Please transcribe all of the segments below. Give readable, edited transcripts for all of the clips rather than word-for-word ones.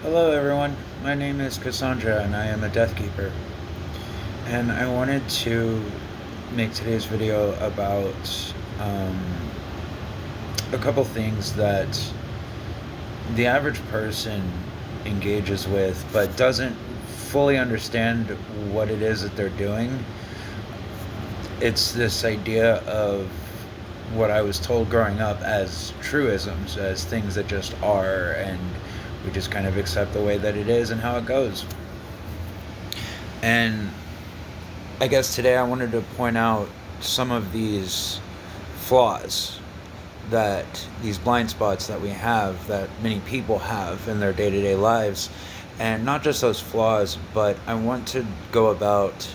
Hello, everyone. My name is Cassandra, and I am a Death Keeper. And I wanted to make today's video about um, a couple things that the average person engages with, but doesn't fully understand what it is that they're doing. It's this idea of what I was told growing up as truisms, as things that just are, and we just kind of accept the way that it is and how it goes. And I guess today I wanted to point out some of these flaws, that these blind spots that we have, that many people have in their day to day lives. And not just those flaws, but I want to go about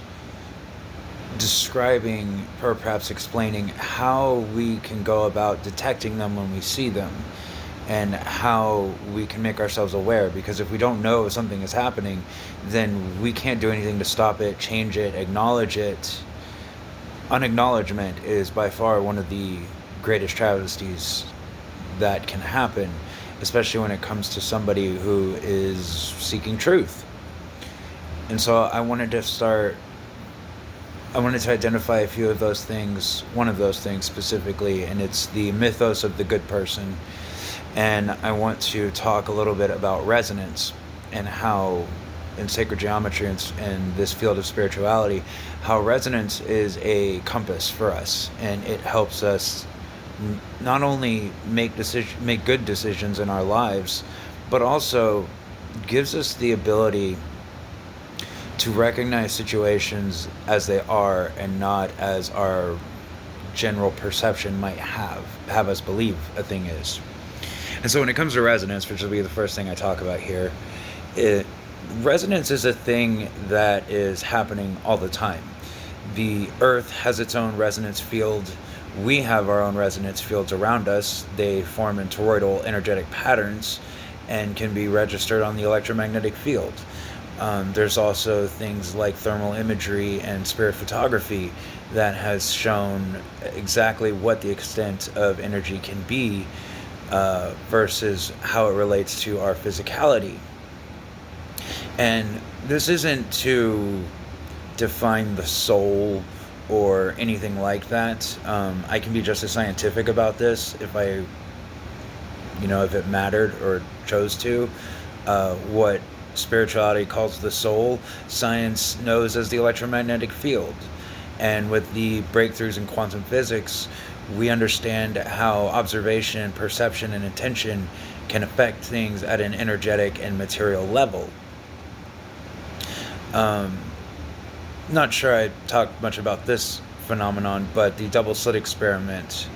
describing, or perhaps explaining, how we can go about detecting them when we see them, and how we can make ourselves aware. Because if we don't know if something is happening, then we can't do anything to stop it, change it, acknowledge it. Unacknowledgement is by far one of the greatest travesties that can happen, especially when it comes to somebody who is seeking truth. And so I wanted to identify a few of those things, one of those things specifically, and it's the mythos of the good person. And I want to talk a little bit about resonance, and how in sacred geometry and this field of spirituality, how resonance is a compass for us, and it helps us not only make good decisions in our lives, but also gives us the ability to recognize situations as they are, and not as our general perception might have us believe a thing is. And so when it comes to resonance, which will be the first thing I talk about here, it, resonance is a thing that is happening all the time. The earth has its own resonance field. We have our own resonance fields around us. They form in toroidal energetic patterns and can be registered on the electromagnetic field. There's also things like thermal imagery and spirit photography that has shown exactly what the extent of energy can be, versus how it relates to our physicality. And this isn't to define the soul or anything like that. I can be just as scientific about this if it mattered or chose to. What spirituality calls the soul, science knows as the electromagnetic field. And with the breakthroughs in quantum physics, we understand how observation, perception, and attention can affect things at an energetic and material level. Um, Not sure I talked much about this phenomenon, but the double slit experiment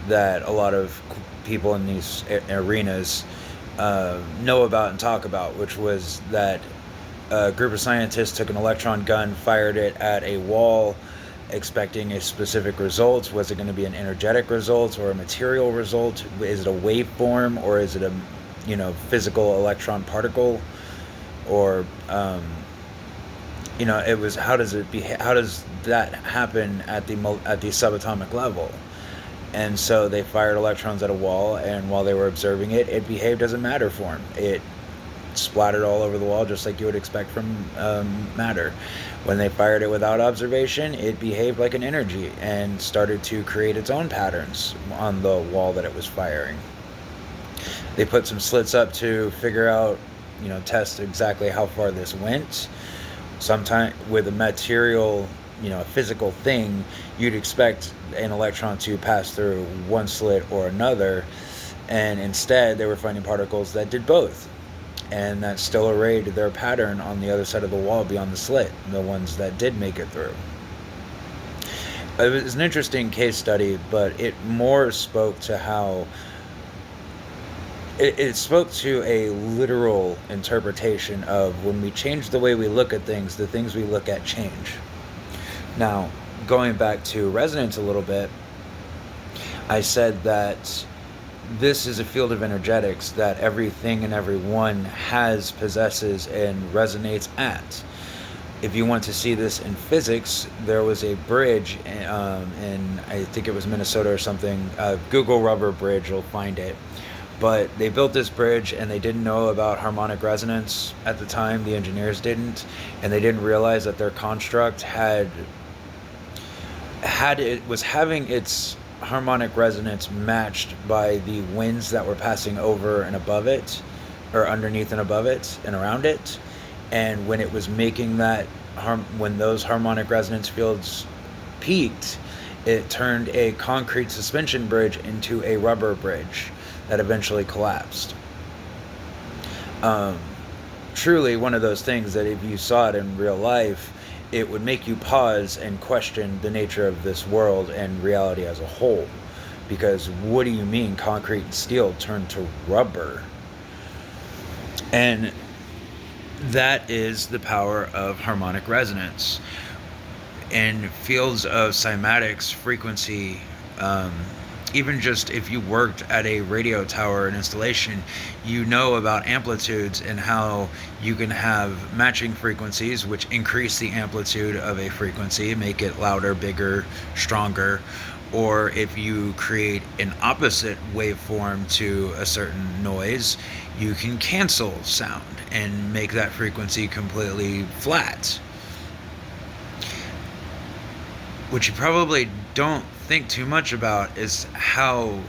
that a lot of people in these arenas know about and talk about, which was that a group of scientists took an electron gun, fired it at a wall, expecting a specific result. Was it going to be an energetic result or a material result? Is it a waveform, or is it a physical electron particle? Or it was, how does it be? How does that happen at the subatomic level? And so they fired electrons at a wall, and while they were observing it, it behaved as a matter form. It splattered all over the wall, just like you would expect from matter. When they fired it without observation, it behaved like an energy and started to create its own patterns on the wall that it was firing. They put some slits up to figure out, test exactly how far this went. Sometimes with a material, a physical thing, you'd expect an electron to pass through one slit or another, and instead they were finding particles that did both, and that still arrayed their pattern on the other side of the wall beyond the slit, the ones that did make it through. It was an interesting case study, but it more spoke to how it spoke to a literal interpretation of, when we change the way we look at things, the things we look at change. Now, going back to resonance a little bit, I said that this is a field of energetics that everything and everyone has, possesses, and resonates at. If you want to see this in physics, there was a bridge in I think it was Minnesota or something, Google Rubber Bridge, you'll find it, But they built this bridge and they didn't know about harmonic resonance at the time. The engineers didn't, and they didn't realize that their construct it was having its harmonic resonance matched by the winds that were passing over and above it, or underneath and above it and around it. And when it was making that when those harmonic resonance fields peaked, it turned a concrete suspension bridge into a rubber bridge that eventually collapsed. Truly one of those things that if you saw it in real life, it would make you pause and question the nature of this world and reality as a whole. Because what do you mean concrete and steel turned to rubber? And that is the power of harmonic resonance. In fields of cymatics frequency, even just if you worked at a radio tower and installation, you know about amplitudes and how you can have matching frequencies which increase the amplitude of a frequency, make it louder, bigger, stronger. Or if you create an opposite waveform to a certain noise, you can cancel sound and make that frequency completely flat. What you probably don't think too much about is how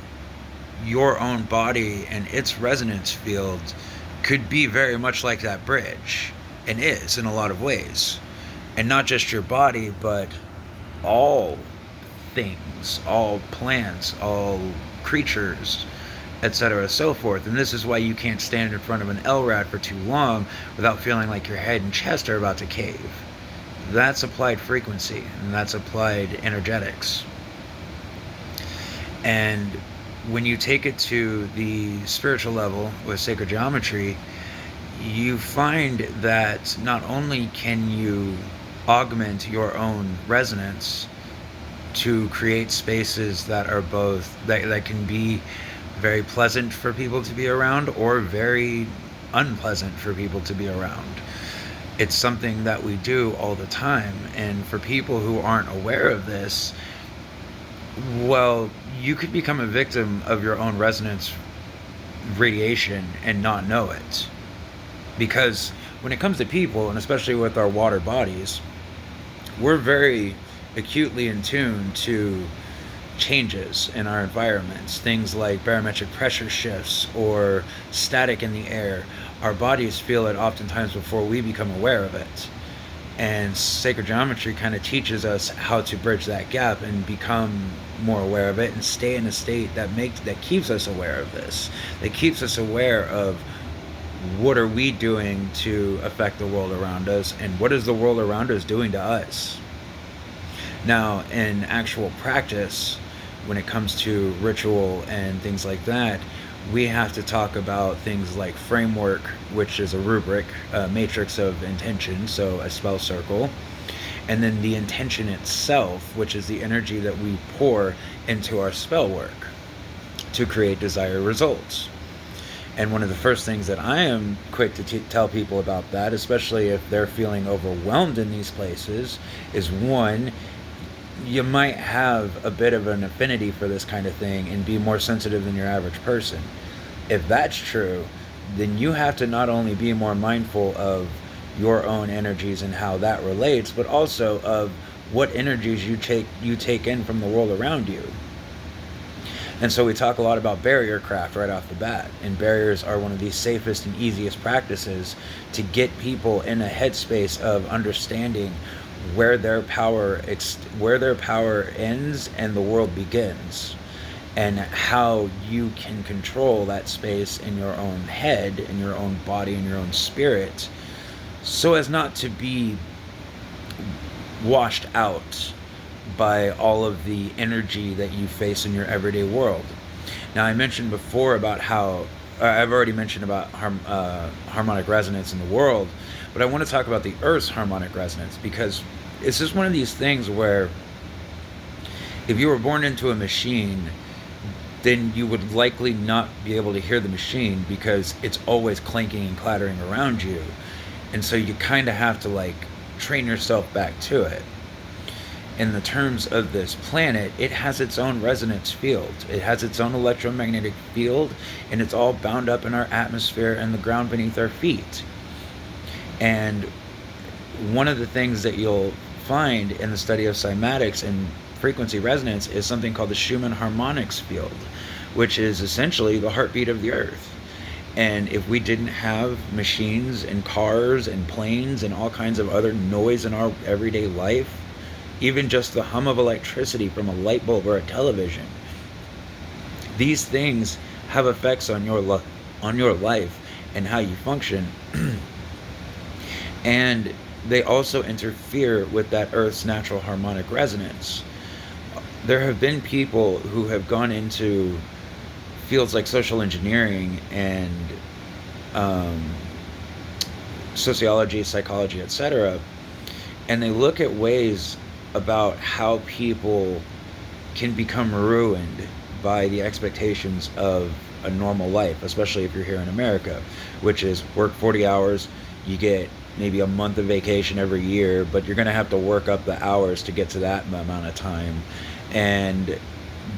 your own body and its resonance field could be very much like that bridge, and is in a lot of ways. And not just your body, but all things, all plants, all creatures, etc., so forth. And this is why you can't stand in front of an LRAD for too long without feeling like your head and chest are about to cave. That's applied frequency, and that's applied energetics. And when you take it to the spiritual level with sacred geometry, you find that not only can you augment your own resonance to create spaces that are both, that can be very pleasant for people to be around or very unpleasant for people to be around. It's something that we do all the time. And for people who aren't aware of this, well, you could become a victim of your own resonance radiation and not know it. Because when it comes to people, and especially with our water bodies, we're very acutely in tune to changes in our environments. Things like barometric pressure shifts or static in the air. Our bodies feel it oftentimes before we become aware of it. And sacred geometry kind of teaches us how to bridge that gap and become more aware of it and stay in a state that keeps us aware of this. That keeps us aware of what are we doing to affect the world around us, and what is the world around us doing to us. Now, in actual practice, when it comes to ritual and things like that, we have to talk about things like framework, which is a rubric, a matrix of intention, so a spell circle, and then the intention itself, which is the energy that we pour into our spell work to create desired results. And one of the first things that I am quick to tell people about that, especially if they're feeling overwhelmed in these places, is one, you might have a bit of an affinity for this kind of thing and be more sensitive than your average person. If that's true, then you have to not only be more mindful of your own energies and how that relates, but also of what energies you take in from the world around you. And so we talk a lot about barrier craft right off the bat, and barriers are one of the safest and easiest practices to get people in a headspace of understanding where their power ends and the world begins, and how you can control that space in your own head, in your own body, in your own spirit, so as not to be washed out by all of the energy that you face in your everyday world. Now, I mentioned before about how I've already mentioned about harmonic resonance in the world, but I want to talk about the Earth's harmonic resonance, because it's just one of these things where if you were born into a machine, then you would likely not be able to hear the machine because it's always clanking and clattering around you. And so you kind of have to train yourself back to it. in the terms of this planet, it has its own resonance field. It has its own electromagnetic field, and it's all bound up in our atmosphere and the ground beneath our feet. And one of the things that you'll find in the study of cymatics and frequency resonance is something called the Schumann harmonics field, which is essentially the heartbeat of the earth. And if we didn't have machines and cars and planes and all kinds of other noise in our everyday life, even just the hum of electricity from a light bulb or a television, these things have effects on your life and how you function. And they also interfere with that Earth's natural harmonic resonance. There have been people who have gone into fields like social engineering and sociology, psychology, etc., and they look at ways about how people can become ruined by the expectations of a normal life, especially if you're here in America, which is work 40 hours, you get maybe a month of vacation every year, but you're going to have to work up the hours to get to that amount of time. And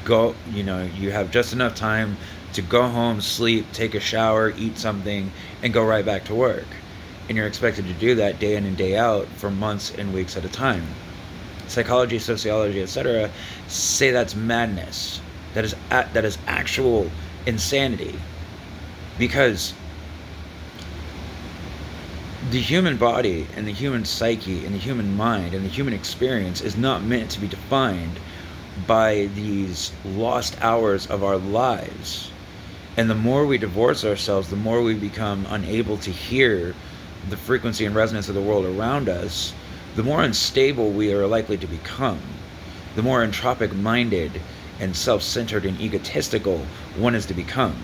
you have just enough time to go home, sleep, take a shower, eat something, and go right back to work. And you're expected to do that day in and day out for months and weeks at a time. Psychology, sociology, etc. say that's madness. That is actual insanity. Because the human body and the human psyche and the human mind and the human experience is not meant to be defined by these lost hours of our lives. And the more we divorce ourselves, the more we become unable to hear the frequency and resonance of the world around us, the more unstable we are likely to become, the more entropic minded and self-centered and egotistical one is to become.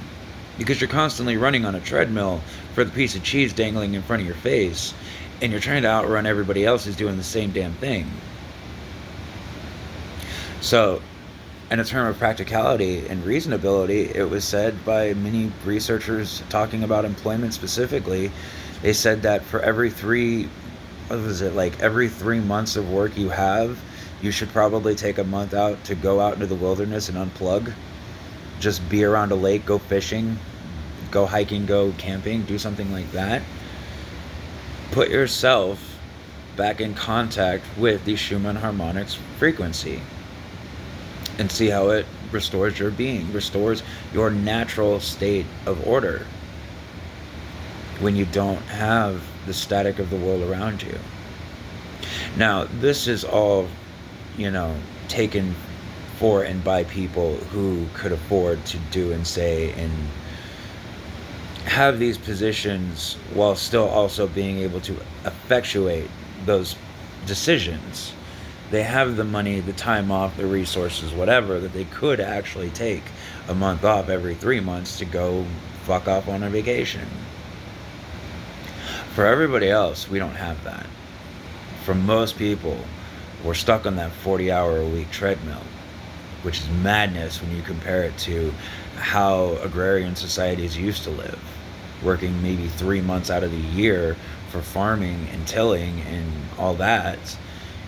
Because you're constantly running on a treadmill for the piece of cheese dangling in front of your face, and you're trying to outrun everybody else who's doing the same damn thing. So, in a term of practicality and reasonability, it was said by many researchers talking about employment specifically, they said that for every every 3 months of work you have, you should probably take a month out to go out into the wilderness and unplug. Just be around a lake, go fishing, go hiking, go camping, do something like that. Put yourself back in contact with the Schumann harmonics frequency and see how it restores your being, restores your natural state of order when you don't have the static of the world around you. Now, this is all, taken for and by people who could afford to do and say and have these positions while still also being able to effectuate those decisions. They have the money, the time off, the resources, whatever, that they could actually take a month off every 3 months to go fuck off on a vacation. For everybody else, we don't have that. For most people, we're stuck on that 40-hour-a-week treadmill, which is madness when you compare it to how agrarian societies used to live, working maybe 3 months out of the year for farming and tilling and all that.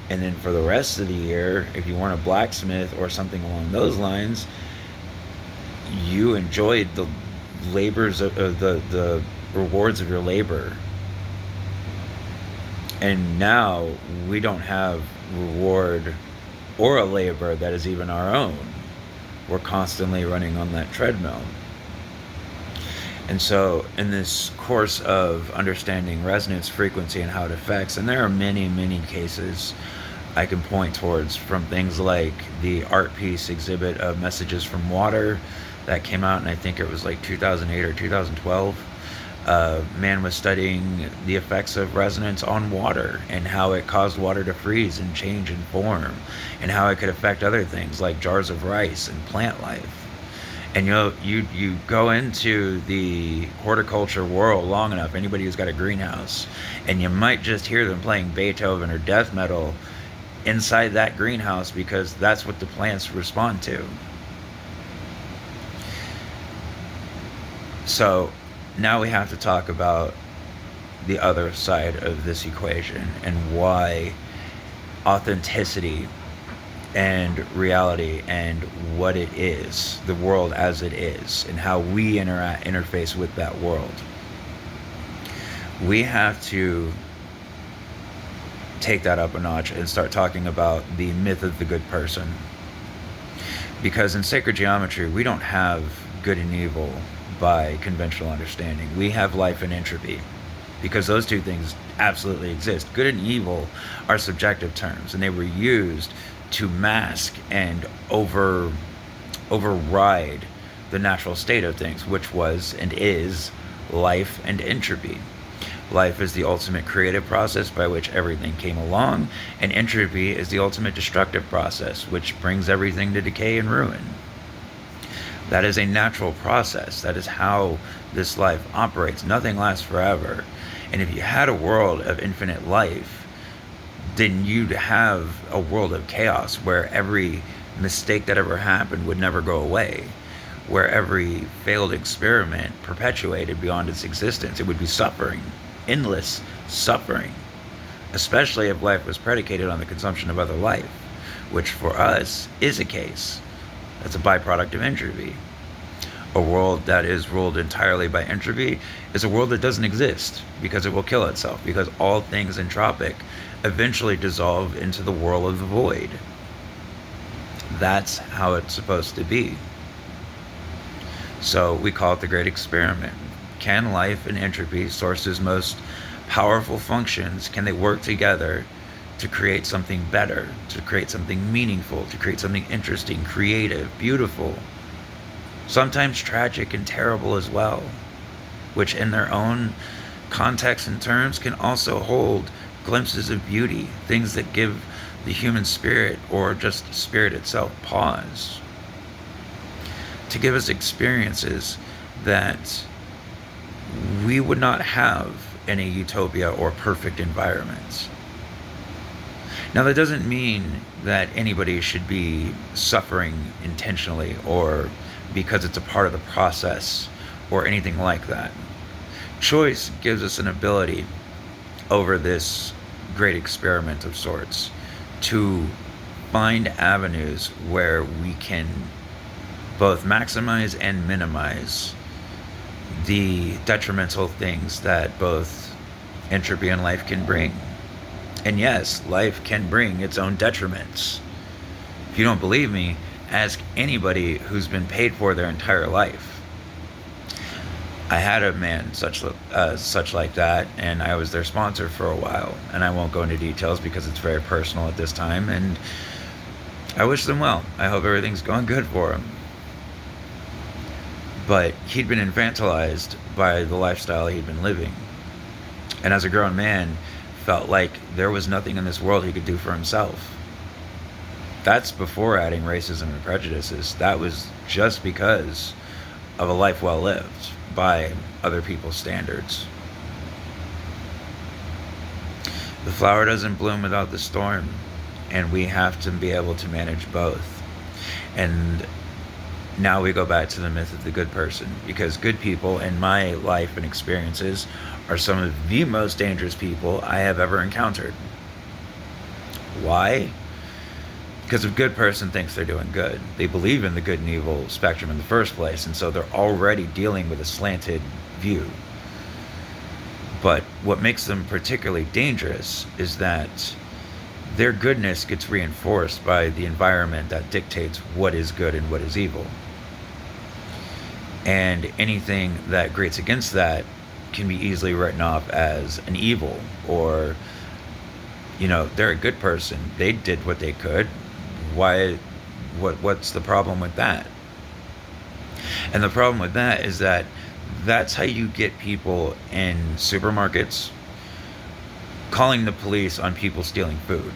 And then for the rest of the year, if you weren't a blacksmith or something along those lines, you enjoyed the labors of the rewards of your labor. And now we don't have reward or a labor that is even our own. We're constantly running on that treadmill. And so in this course of understanding resonance frequency and how it affects, and there are many, many cases I can point towards, from things like the art piece exhibit of Messages from Water that came out, and I think it was like 2008 or 2012. Man was studying the effects of resonance on water and how it caused water to freeze and change in form, and how it could affect other things like jars of rice and plant life. And you go into the horticulture world long enough, anybody who's got a greenhouse, and you might just hear them playing Beethoven or death metal inside that greenhouse, because that's what the plants respond to. So now we have to talk about the other side of this equation and why authenticity and reality and what it is, the world as it is, and how we interface with that world. We have to take that up a notch and start talking about the myth of the good person. Because in sacred geometry, we don't have good and evil by conventional understanding. We have life and entropy, because those two things absolutely exist. Good and evil are subjective terms, and they were used to mask and override the natural state of things, which was and is life and entropy. Life is the ultimate creative process by which everything came along, and entropy is the ultimate destructive process, which brings everything to decay and ruin. That is a natural process. That is how this life operates. Nothing lasts forever. And if you had a world of infinite life, then you'd have a world of chaos where every mistake that ever happened would never go away, where every failed experiment perpetuated beyond its existence. It would be suffering, endless suffering, especially if life was predicated on the consumption of other life, which for us is a case. That's a byproduct of entropy. A world that is ruled entirely by entropy is a world that doesn't exist, because it will kill itself, because all things entropic eventually dissolve into the whirl of the void. That's how it's supposed to be. So we call it the great experiment. Can life and entropy, source's most powerful functions, can they work together to create something better, to create something meaningful, to create something interesting, creative, beautiful, sometimes tragic and terrible as well, which in their own context and terms can also hold glimpses of beauty, things that give the human spirit, or just spirit itself, pause, to give us experiences that we would not have in a utopia or perfect environment. Now, that doesn't mean that anybody should be suffering intentionally or because it's a part of the process or anything like that. Choice gives us an ability over this great experiment of sorts to find avenues where we can both maximize and minimize the detrimental things that both entropy and life can bring. And yes, life can bring its own detriments. If you don't believe me, ask anybody who's been paid for their entire life. I had a man such like that, and I was their sponsor for a while. And I won't go into details because it's very personal at this time. And I wish them well. I hope everything's going good for him. But he'd been infantilized by the lifestyle he'd been living. And as a grown man, felt like there was nothing in this world he could do for himself. That's before adding racism and prejudices. That was just because of a life well lived by other people's standards. The flower doesn't bloom without the storm, and we have to be able to manage both. And now we go back to the myth of the good person, because good people in my life and experiences are some of the most dangerous people I have ever encountered. Why? Because a good person thinks they're doing good. They believe in the good and evil spectrum in the first place, and so they're already dealing with a slanted view. But what makes them particularly dangerous is that their goodness gets reinforced by the environment that dictates what is good and what is evil. And anything that grates against that can be easily written off as an evil, or, they're a good person. They did what they could. What's the problem with that? And the problem with that is that that's how you get people in supermarkets calling the police on people stealing food,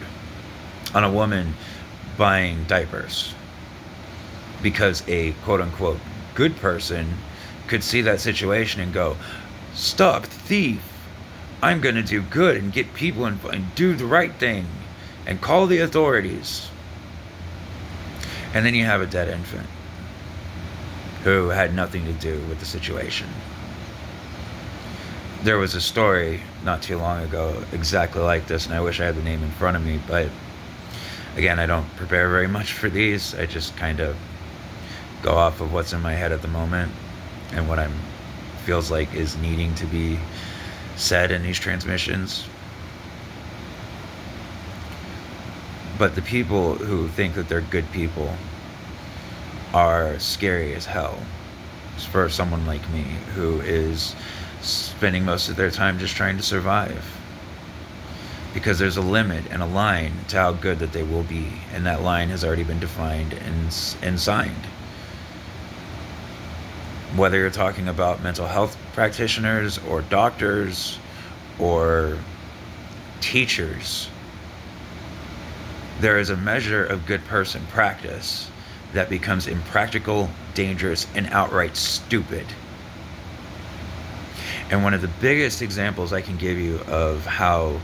on a woman buying diapers, because a quote-unquote good person could see that situation and go, "Stop the thief. I'm going to do good and get people and do the right thing and call the authorities." And then you have a dead infant who had nothing to do with the situation. There was a story not too long ago exactly like this, and I wish I had the name in front of me, but Again, I don't prepare very much for these. I just kind of go off of what's in my head at the moment and what I'm feels like is needing to be said in these transmissions. But the people who think that they're good people are scary as hell for someone like me who is spending most of their time just trying to survive. Because there's a limit and a line to how good that they will be, and that line has already been defined and signed. Whether you're talking about mental health practitioners or doctors or teachers, there is a measure of good person practice that becomes impractical, dangerous, and outright stupid. And one of the biggest examples I can give you of how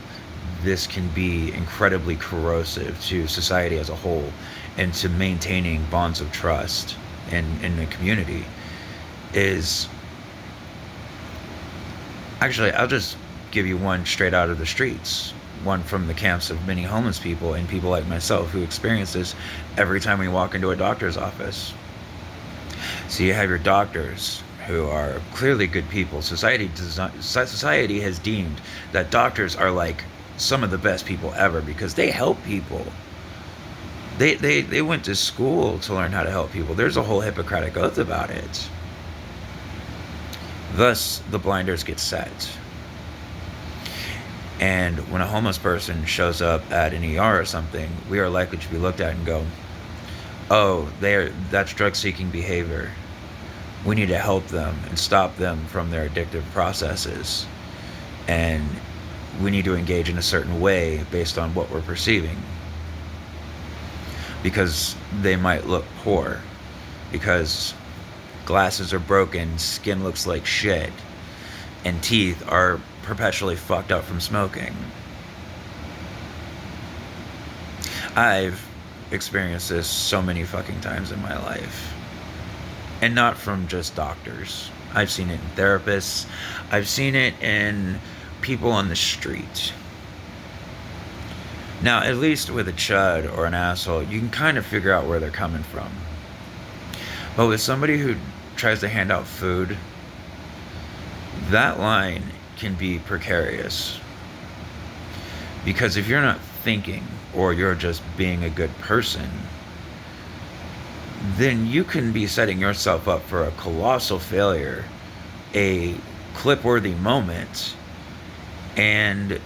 this can be incredibly corrosive to society as a whole and to maintaining bonds of trust in the community is, actually, I'll just give you one straight out of the streets, one from the camps of many homeless people and people like myself who experience this every time we walk into a doctor's office. So you have your doctors who are clearly good people. Society has deemed that doctors are like some of the best people ever because they help people. They went to school to learn how to help people. There's a whole Hippocratic oath about it. Thus, the blinders get set. And when a homeless person shows up at an ER or something, we are likely to be looked at and go, oh, that's drug-seeking behavior. We need to help them and stop them from their addictive processes. And we need to engage in a certain way based on what we're perceiving. Because they might look poor. Because glasses are broken, skin looks like shit, and teeth are perpetually fucked up from smoking. I've experienced this so many fucking times in my life. And not from just doctors. I've seen it in therapists. I've seen it in people on the street. Now, at least with a chud or an asshole, you can kind of figure out where they're coming from. But with somebody who tries to hand out food, that line can be precarious. Because if you're not thinking, or you're just being a good person, then you can be setting yourself up for a colossal failure, a clip-worthy moment, and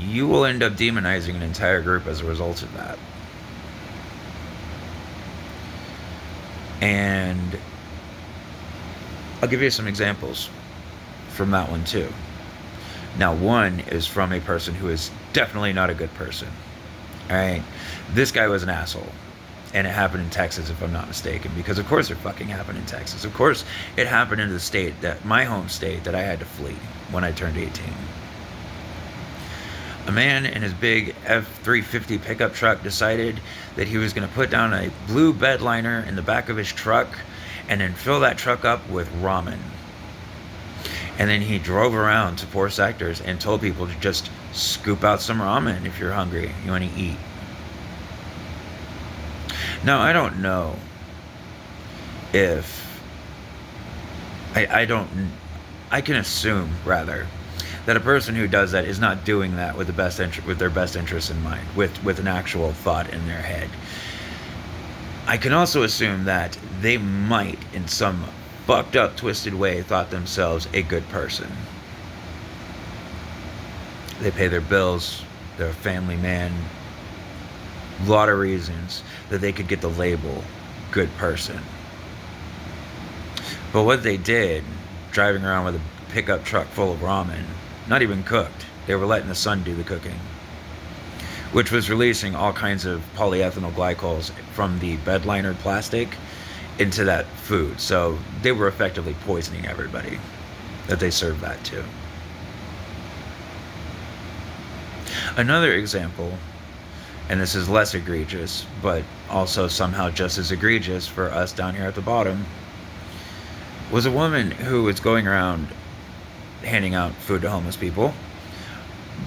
you will end up demonizing an entire group as a result of that. And I'll give you some examples from that one too. Now, one is from a person who is definitely not a good person. All right, this guy was an asshole. And it happened in Texas, if I'm not mistaken, because of course it fucking happened in Texas. Of course it happened in the state, my home state, that I had to flee when I turned 18. A man in his big F-350 pickup truck decided that he was going to put down a blue bed liner in the back of his truck and then fill that truck up with ramen. And then he drove around to poor sectors and told people to just scoop out some ramen if you're hungry, you want to eat. Now, I don't know if I can assume rather that a person who does that is not doing that with their best interest in mind, with an actual thought in their head. I can also assume that they might, in some fucked up, twisted way, thought themselves a good person. They pay their bills, they're a family man, a lot of reasons that they could get the label good person. But what they did, driving around with a pickup truck full of ramen, not even cooked, they were letting the sun do the cooking, which was releasing all kinds of polyethylene glycols from the bed liner plastic into that food. So they were effectively poisoning everybody that they served that to. Another example, and this is less egregious, but also somehow just as egregious for us down here at the bottom, was a woman who was going around handing out food to homeless people,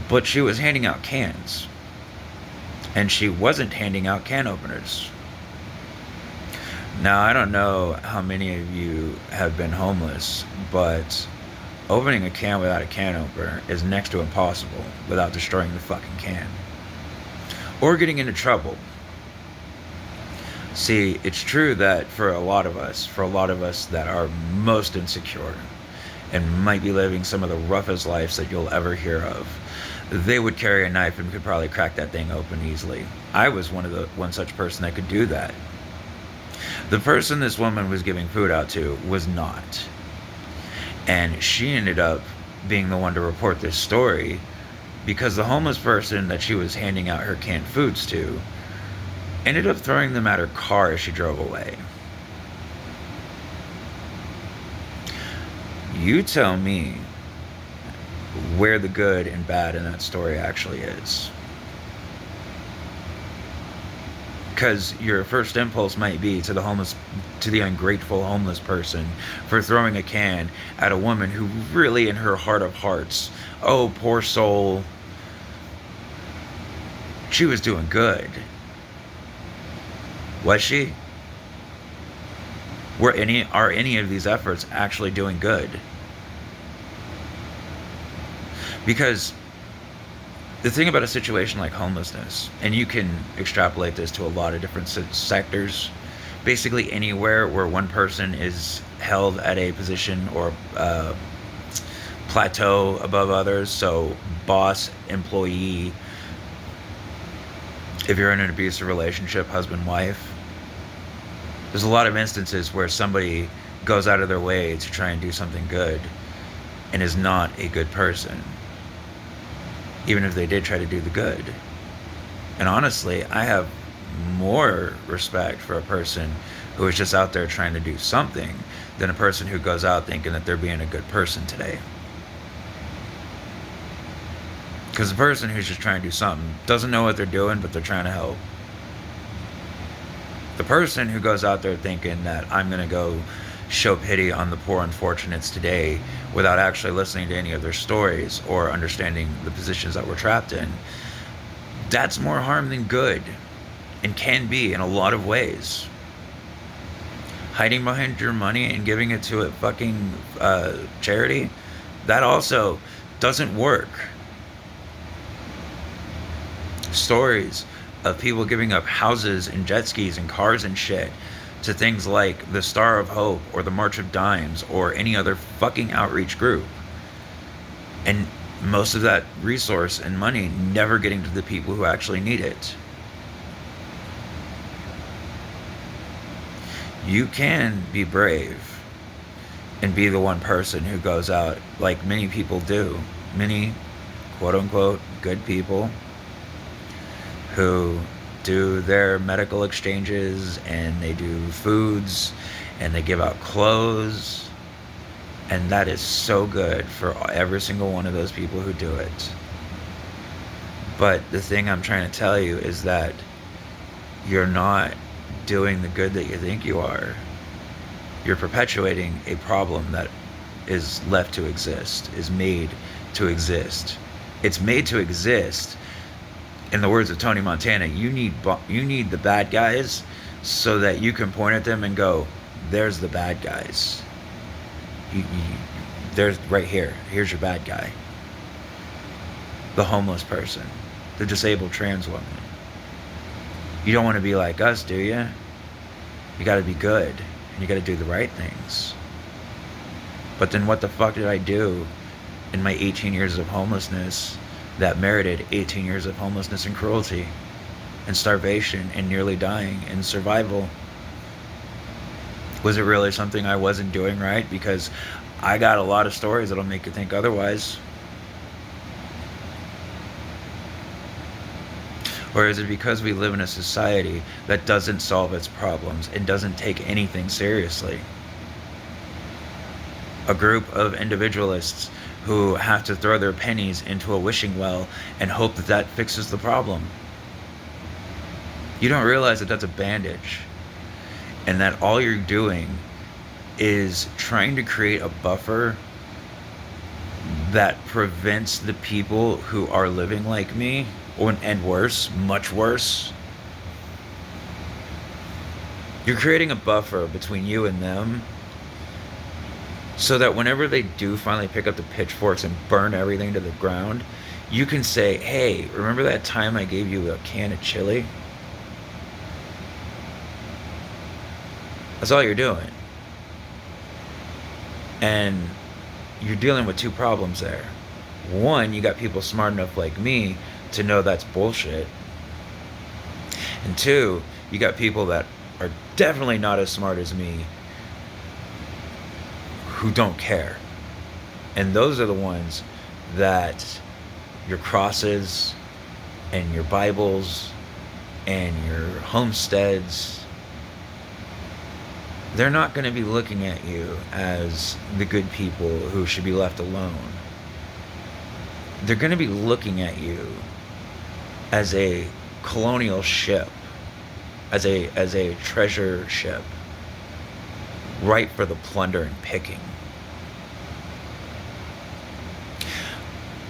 but she was handing out cans. and she wasn't handing out can openers. Now, I don't know how many of you have been homeless, but opening a can without a can opener is next to impossible without destroying the fucking can. Or getting into trouble. See, it's true that for a lot of us that are most insecure and might be living some of the roughest lives that you'll ever hear of, they would carry a knife and could probably crack that thing open easily. I was one such person that could do that. The person this woman was giving food out to was not. And she ended up being the one to report this story because the homeless person that she was handing out her canned foods to ended up throwing them at her car as she drove away. You tell me where the good and bad in that story actually is. Because your first impulse might be to the ungrateful homeless person for throwing a can at a woman who really in her heart of hearts, oh poor soul, she was doing good. Was she? Are any of these efforts actually doing good? Because the thing about a situation like homelessness, and you can extrapolate this to a lot of different sectors, basically anywhere where one person is held at a position or plateau above others, so boss, employee, if you're in an abusive relationship, husband, wife, there's a lot of instances where somebody goes out of their way to try and do something good and is not a good person, even if they did try to do the good. And honestly, I have more respect for a person who is just out there trying to do something than a person who goes out thinking that they're being a good person today. Because the person who's just trying to do something doesn't know what they're doing, but they're trying to help. The person who goes out there thinking that I'm going to go show pity on the poor unfortunates today without actually listening to any of their stories or understanding the positions that we're trapped in, that's more harm than good, and can be in a lot of ways. Hiding behind your money and giving it to a fucking charity, that also doesn't work. Stories of people giving up houses and jet skis and cars and shit to things like the Star of Hope or the March of Dimes or any other fucking outreach group. And most of that resource and money never getting to the people who actually need it. You can be brave and be the one person who goes out, like many people do, many quote unquote good people who do their medical exchanges and they do foods and they give out clothes, and that is so good for every single one of those people who do it. But the thing I'm trying to tell you is that you're not doing the good that you think you are. You're perpetuating a problem that is left to exist, is made to exist. It's made to exist. In the words of Tony Montana, you need the bad guys so that you can point at them and go, there's the bad guys. There's right here. Here's your bad guy. The homeless person. The disabled trans woman. You don't want to be like us, do you? You got to be good. And you got to do the right things. But then what the fuck did I do in my 18 years of homelessness that merited 18 years of homelessness and cruelty and starvation and nearly dying and survival? Was it really something I wasn't doing right? Because I got a lot of stories that'll make you think otherwise. Or is it because we live in a society that doesn't solve its problems and doesn't take anything seriously? A group of individualists who have to throw their pennies into a wishing well and hope that that fixes the problem. You don't realize that that's a bandage, and that all you're doing is trying to create a buffer that prevents the people who are living like me And worse, much worse, you're creating a buffer between you and them so that whenever they do finally pick up the pitchforks and burn everything to the ground, you can say, hey, remember that time I gave you a can of chili? That's all you're doing. And you're dealing with two problems there. One, you got people smart enough like me to know that's bullshit. And two, you got people that are definitely not as smart as me who don't care. And those are the ones that your crosses and your Bibles and your homesteads, they're not going to be looking at you as the good people who should be left alone. They're going to be looking at you as a colonial ship, as a treasure ship, ripe for the plunder and picking.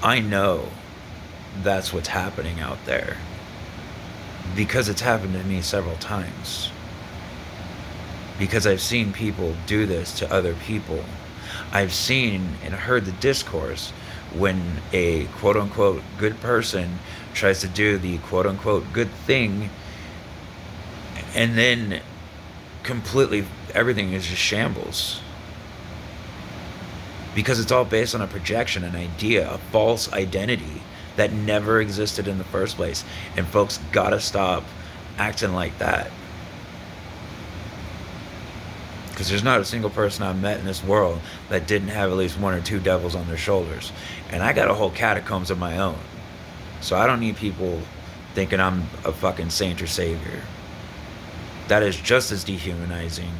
I know that's what's happening out there because it's happened to me several times. Because I've seen people do this to other people. I've seen and heard the discourse when a quote unquote good person tries to do the quote unquote good thing, and then completely everything is just shambles. Because it's all based on a projection, an idea, a false identity that never existed in the first place. And folks gotta stop acting like that. Because there's not a single person I've met in this world that didn't have at least one or two devils on their shoulders. And I got a whole catacombs of my own. So I don't need people thinking I'm a fucking saint or savior. That is just as dehumanizing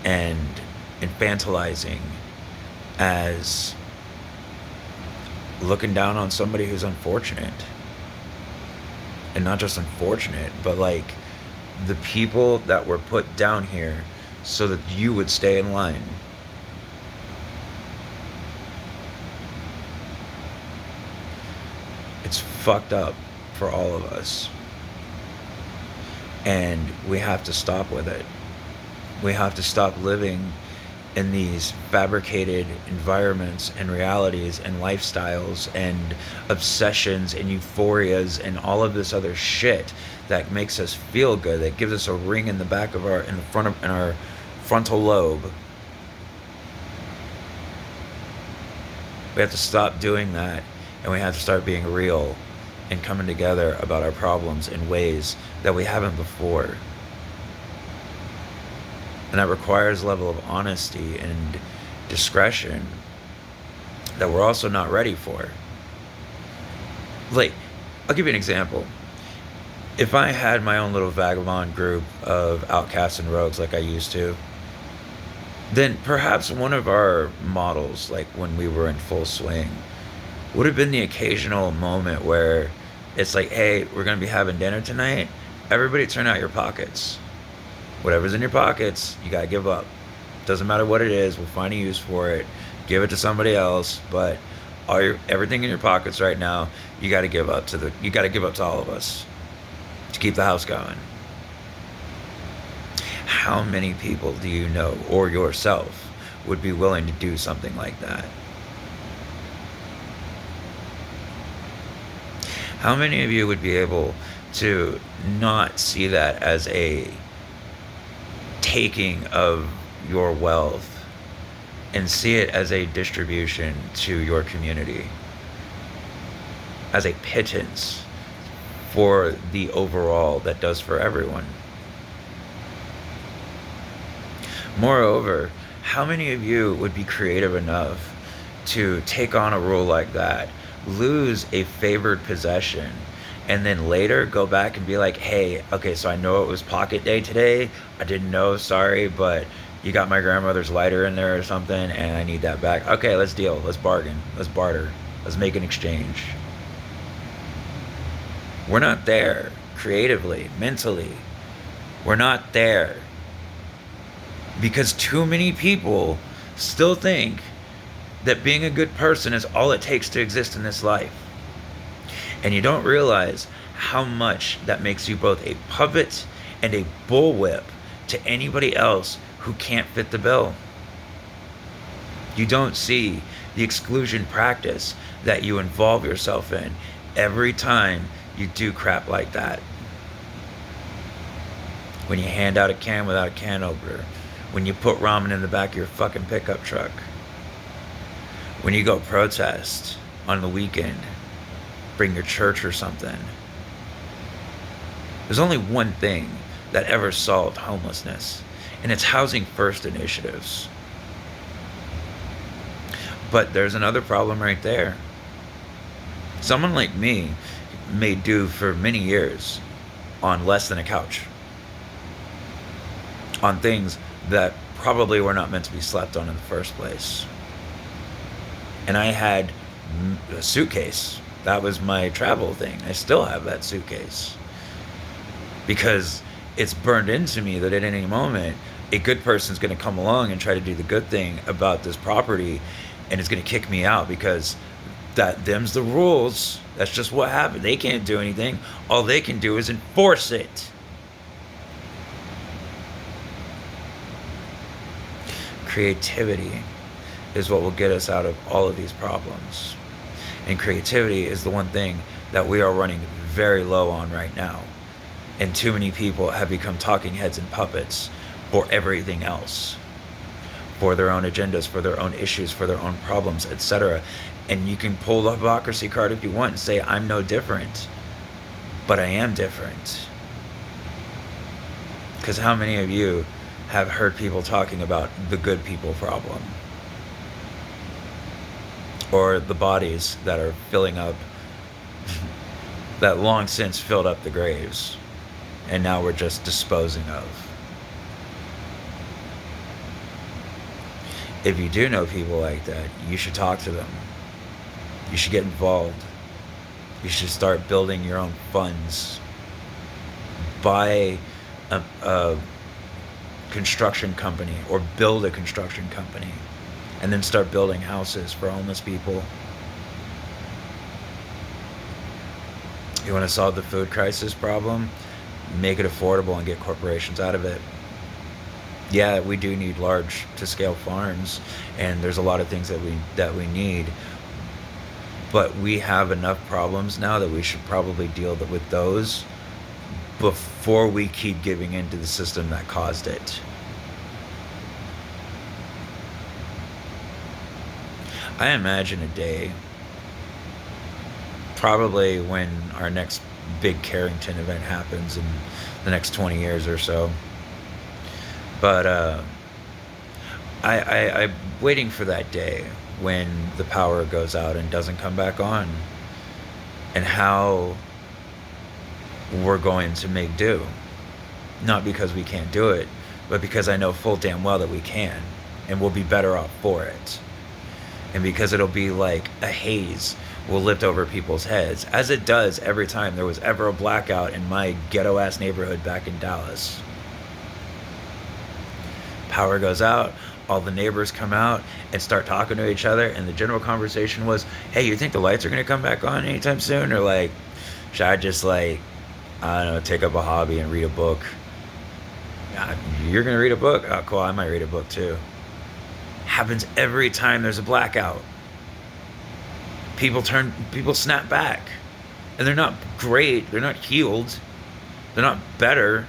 and infantilizing as looking down on somebody who's unfortunate. And not just unfortunate, but like the people that were put down here so that you would stay in line. It's fucked up for all of us. And we have to stop with it. We have to stop living in these fabricated environments and realities and lifestyles and obsessions and euphorias and all of this other shit that makes us feel good, that gives us a ring in the back of our, in our frontal lobe. We have to stop doing that, and we have to start being real and coming together about our problems in ways that we haven't before. And that requires a level of honesty and discretion that we're also not ready for. Like, I'll give you an example. If I had my own little vagabond group of outcasts and rogues like I used to, then perhaps one of our models, like when we were in full swing, would have been the occasional moment where it's like, hey, we're going to be having dinner tonight. Everybody turn out your pockets. Whatever's in your pockets, you got to give up. Doesn't matter what it is. We'll find a use for it. Give it to somebody else. But everything in your pockets right now, you got to give up to all of us to keep the house going. How many people do you know, or yourself, would be willing to do something like that? How many of you would be able to not see that as a taking of your wealth and see it as a distribution to your community, as a pittance for the overall that does for everyone? Moreover, how many of you would be creative enough to take on a rule like that, lose a favored possession, and then later go back and be like, hey, okay, so I know it was pocket day today. I didn't know, sorry, but you got my grandmother's lighter in there or something, and I need that back. Okay, let's deal. Let's bargain. Let's barter. Let's make an exchange. We're not there creatively, mentally. We're not there because too many people still think that being a good person is all it takes to exist in this life. And you don't realize how much that makes you both a puppet and a bullwhip to anybody else who can't fit the bill. You don't see the exclusion practice that you involve yourself in every time you do crap like that. When you hand out a can without a can opener. When you put ramen in the back of your fucking pickup truck. When you go protest on the weekend. Bring your church or something. There's only one thing that ever solved homelessness, and it's housing first initiatives. But there's another problem right there. Someone like me may do for many years on less than a couch. On things that probably were not meant to be slept on in the first place. And I had a suitcase. That was my travel thing. I still have that suitcase. Because it's burned into me that at any moment, a good person's going to come along and try to do the good thing about this property, and it's going to kick me out because them's the rules. That's just what happened. They can't do anything. All they can do is enforce it. Creativity is what will get us out of all of these problems. And creativity is the one thing that we are running very low on right now. And too many people have become talking heads and puppets for everything else. For their own agendas, for their own issues, for their own problems, etc. And you can pull the hypocrisy card if you want and say, I'm no different. But I am different. Because how many of you have heard people talking about the good people problem? Or the bodies that are filling up, that long since filled up the graves, and now we're just disposing of. If you do know people like that, you should talk to them. You should get involved. You should start building your own funds. Buy a construction company, or build a construction company, and then start building houses for homeless people. You want to solve the food crisis problem? Make it affordable and get corporations out of it. Yeah, we do need large to scale farms, and there's a lot of things that we need. But we have enough problems now that we should probably deal with those before we keep giving into the system that caused it. I imagine a day, probably when our next big Carrington event happens in the next 20 years or so. But I'm waiting for that day when the power goes out and doesn't come back on, and how we're going to make do. Not because we can't do it, but because I know full damn well that we can, and we'll be better off for it. And because it'll be like a haze will lift over people's heads, as it does every time there was ever a blackout in my ghetto ass neighborhood back in Dallas. Power goes out, all the neighbors come out and start talking to each other, and the general conversation was, hey, you think the lights are going to come back on anytime soon? Or like, should I just like, I don't know, take up a hobby and read a book? You're going to read a book? Oh, cool, I might read a book too. Happens every time there's a blackout. People snap back. And they're not great, they're not healed, they're not better.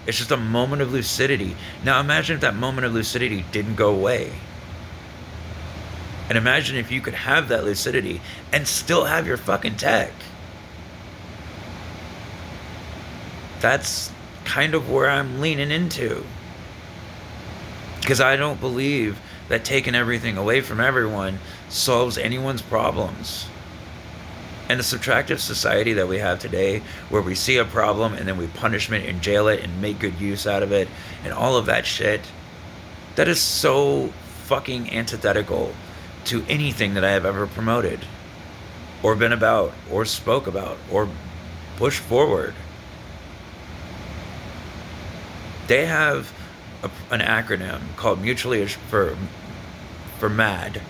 It's just a moment of lucidity. Now imagine if that moment of lucidity didn't go away. And imagine if you could have that lucidity and still have your fucking tech. That's kind of where I'm leaning into. Because I don't believe that taking everything away from everyone solves anyone's problems. And the subtractive society that we have today, where we see a problem and then we punishment and jail it and make good use out of it and all of that shit, that is so fucking antithetical to anything that I have ever promoted or been about or spoke about or pushed forward. They have an acronym called for MAD,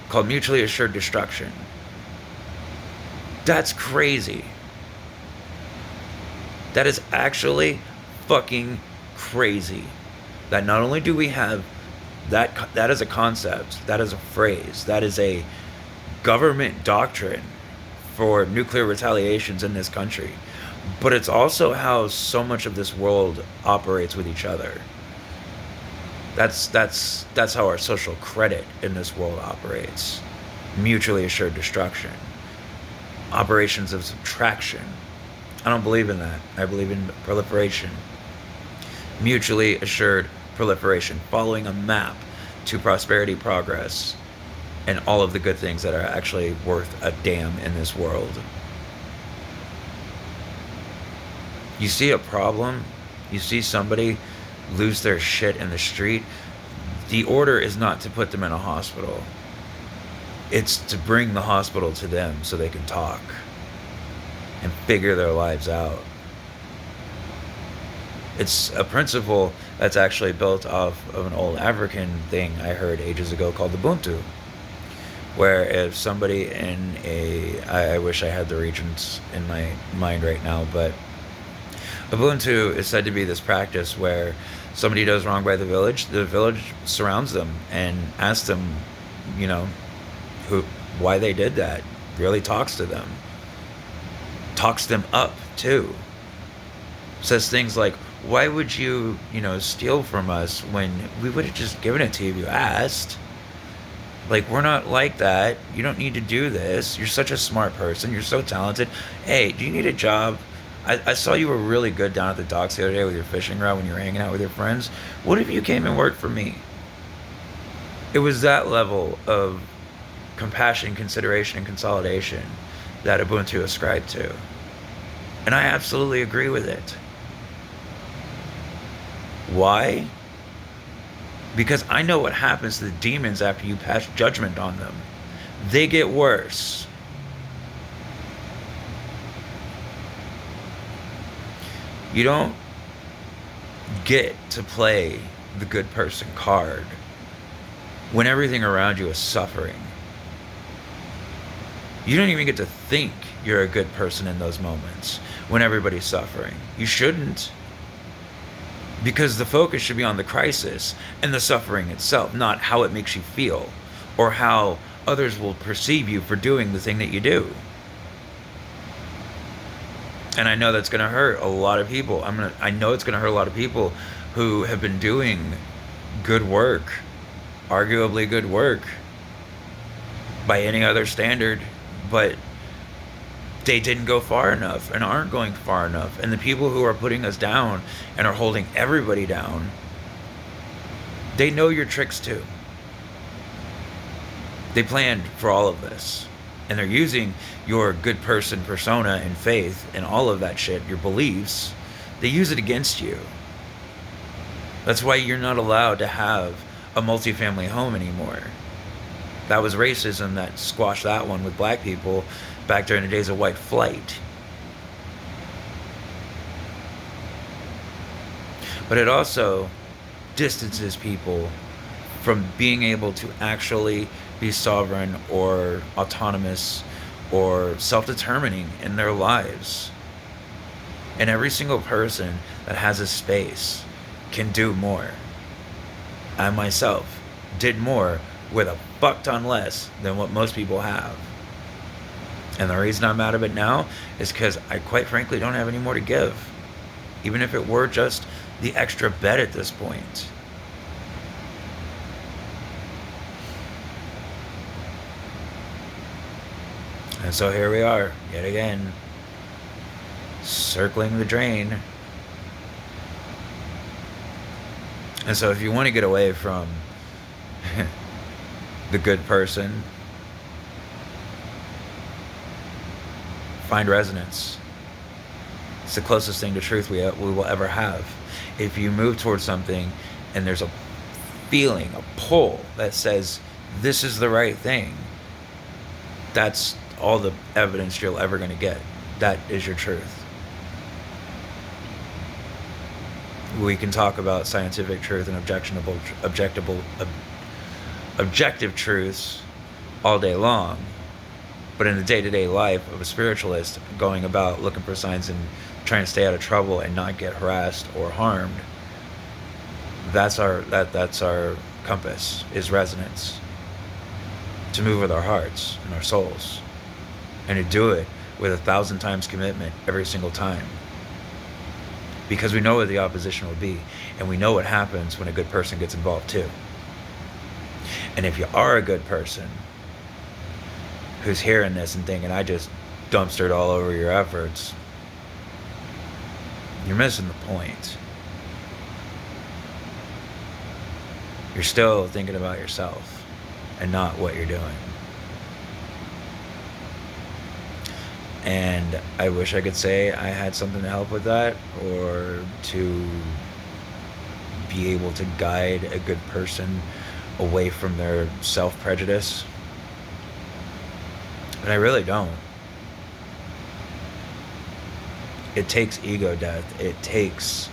called Mutually Assured Destruction. That's crazy. That is actually fucking crazy. That not only do we have that is a concept, that is a phrase, that is a government doctrine for nuclear retaliations in this country, but it's also how so much of this world operates with each other. That's how our social credit in this world operates. Mutually assured destruction. Operations of subtraction. I don't believe in that. I believe in proliferation. Mutually assured proliferation. Following a map to prosperity, progress, and all of the good things that are actually worth a damn in this world. You see a problem, you see somebody lose their shit in the street, the order is not to put them in a hospital. It's to bring the hospital to them so they can talk and figure their lives out. It's a principle that's actually built off of an old African thing I heard ages ago called Ubuntu, where if somebody in I wish I had the regions in my mind right now, but Ubuntu is said to be this practice where somebody does wrong by the village surrounds them and asks them, why they did that, really talks to them, talks them up too, says things like, why would you, steal from us when we would have just given it to you if you asked? Like, we're not like that. You don't need to do this. You're such a smart person. You're so talented. Hey, do you need a job? I saw you were really good down at the docks the other day with your fishing rod when you were hanging out with your friends. What if you came and worked for me? It was that level of compassion, consideration, and consolidation that Ubuntu ascribed to. And I absolutely agree with it. Why? Because I know what happens to the demons after you pass judgment on them. They get worse. You don't get to play the good person card when everything around you is suffering. You don't even get to think you're a good person in those moments when everybody's suffering. You shouldn't. Because the focus should be on the crisis and the suffering itself, not how it makes you feel or how others will perceive you for doing the thing that you do. And I know that's going to hurt a lot of people. I know it's going to hurt a lot of people who have been doing good work, arguably good work by any other standard, but they didn't go far enough and aren't going far enough. And the people who are putting us down and are holding everybody down, they know your tricks too. They planned for all of this. And they're using your good person persona and faith and all of that shit, your beliefs, they use it against you. That's why you're not allowed to have a multifamily home anymore. That was racism that squashed that one with black people back during the days of white flight. But it also distances people from being able to actually be sovereign or autonomous or self-determining in their lives. And every single person that has a space can do more. I myself did more with a fuck ton less than what most people have. And the reason I'm out of it now is because I quite frankly don't have any more to give. Even if it were just the extra bed at this point. And so here we are, yet again, circling the drain. And so if you want to get away from the good person, find resonance. It's the closest thing to truth we will ever have. If you move towards something and there's a feeling, a pull that says this is the right thing, that's all the evidence you're ever going to get. That is your truth. We can talk about scientific truth and objective truths all day long, But in the day-to-day life of a spiritualist, going about looking for signs and trying to stay out of trouble and not get harassed or harmed, that's our compass, is resonance. To move with our hearts and our souls, and to do it with 1,000 times commitment every single time, because we know what the opposition will be, and we know what happens when a good person gets involved too. And if you are a good person who's hearing this and thinking, I just dumpstered all over your efforts, you're missing the point. You're still thinking about yourself and not what you're doing. And I wish I could say I had something to help with that, or to be able to guide a good person away from their self-prejudice. But I really don't. It takes ego death. It takes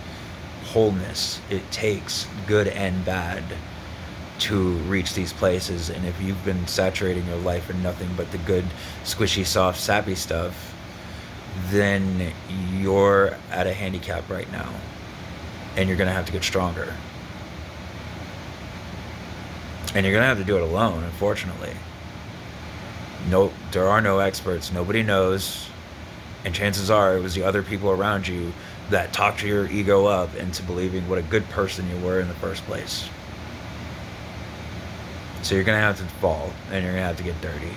wholeness. It takes good and bad to reach these places. And if you've been saturating your life in nothing but the good, squishy, soft, sappy stuff, then you're at a handicap right now. And you're going to have to get stronger. And you're going to have to do it alone, unfortunately. No, there are no experts. Nobody knows. And chances are it was the other people around you that talked your ego up into believing what a good person you were in the first place. So you're going to have to fall, and you're going to have to get dirty.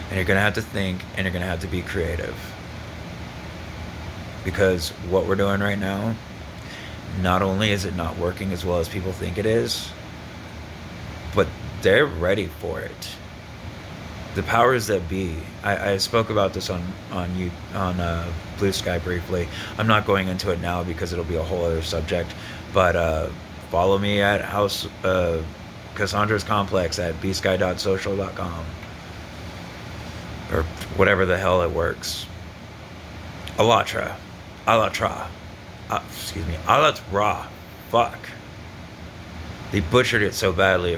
And you're going to have to think, and you're going to have to be creative. Because what we're doing right now, not only is it not working as well as people think it is, but they're ready for it. The powers that be. I spoke about this on Blue Sky briefly. I'm not going into it now because it'll be a whole other subject. But follow me at House Cassandra's Complex at bsky.social.com, or whatever the hell it works. Alatra. Fuck. They butchered it so badly.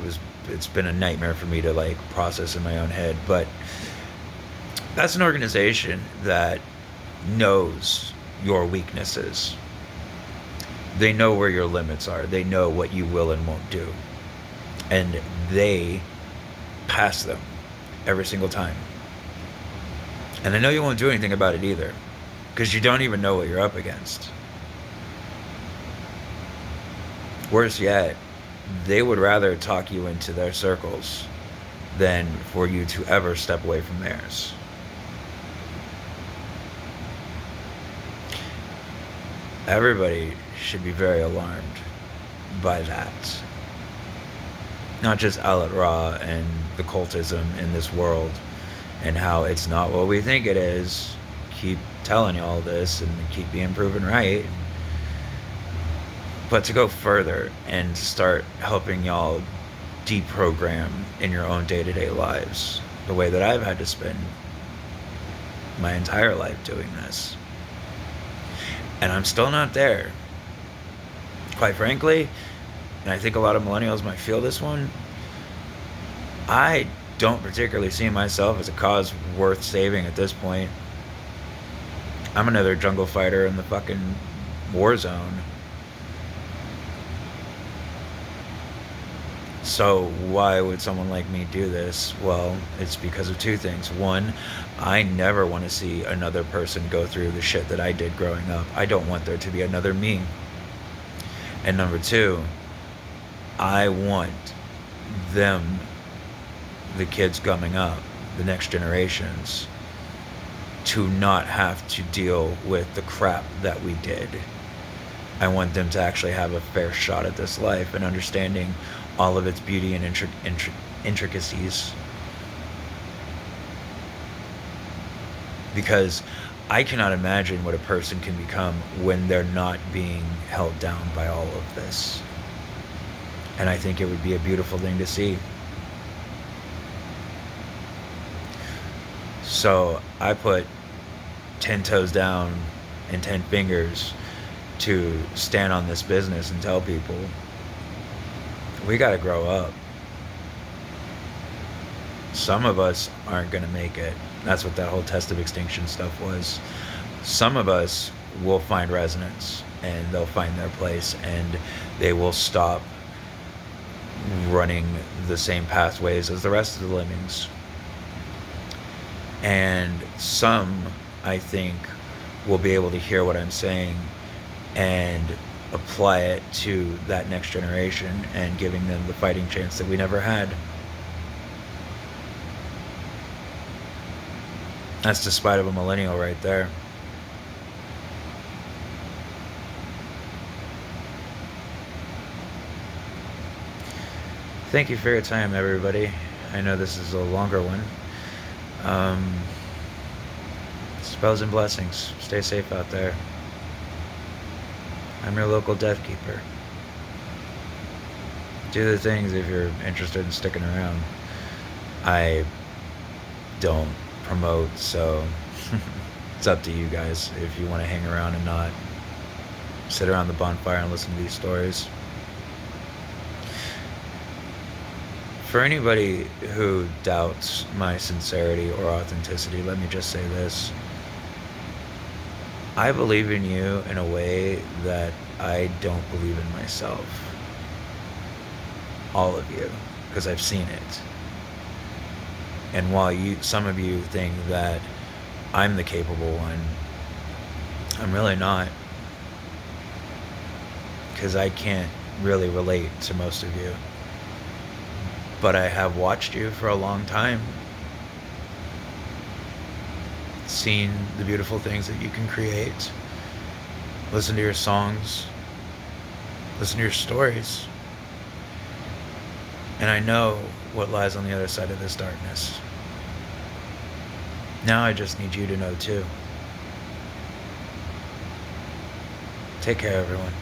It's been a nightmare for me to like process in my own head. But that's an organization that knows your weaknesses. They know where your limits are. They know what you will and won't do. And they pass them every single time. And I know you won't do anything about it either, because you don't even know what you're up against. Worse yet, they would rather talk you into their circles than for you to ever step away from theirs. Everybody should be very alarmed by that. Not just Alat Ra and the cultism in this world, and how it's not what we think it is. Keep telling you all this and keep being proven right. But to go further and start helping y'all deprogram in your own day-to-day lives, the way that I've had to spend my entire life doing this. And I'm still not there. Quite frankly, and I think a lot of millennials might feel this one, I don't particularly see myself as a cause worth saving at this point. I'm another jungle fighter in the fucking war zone. So why would someone like me do this? Well, it's because of two things. One, I never want to see another person go through the shit that I did growing up. I don't want there to be another me. And number two, I want them, the kids coming up, the next generations, to not have to deal with the crap that we did. I want them to actually have a fair shot at this life and understanding all of its beauty and intricacies. Because I cannot imagine what a person can become when they're not being held down by all of this. And I think it would be a beautiful thing to see. So I put 10 toes down and 10 fingers to stand on this business and tell people, we got to grow up. some of us aren't going to make it. That's what that whole test of extinction stuff was. Some of us will find resonance and they'll find their place and they will stop running the same pathways as the rest of the lemmings. And some, I think, will be able to hear what I'm saying and apply it to that next generation and giving them the fighting chance that we never had. That's the spite of a millennial right there. Thank you for your time, everybody. I know this is a longer one. Spells and blessings. Stay safe out there. I'm your local Death Keeper. Do the things if you're interested in sticking around. I don't promote, so it's up to you guys if you want to hang around and not sit around the bonfire and listen to these stories. For anybody who doubts my sincerity or authenticity, let me just say this. I believe in you in a way that I don't believe in myself. All of you, because I've seen it. And while some of you think that I'm the capable one, I'm really not. Because I can't really relate to most of you. But I have watched you for a long time. Seen the beautiful things that you can create. Listen to your songs. Listen to your stories. And I know what lies on the other side of this darkness. Now I just need you to know too. Take care, everyone.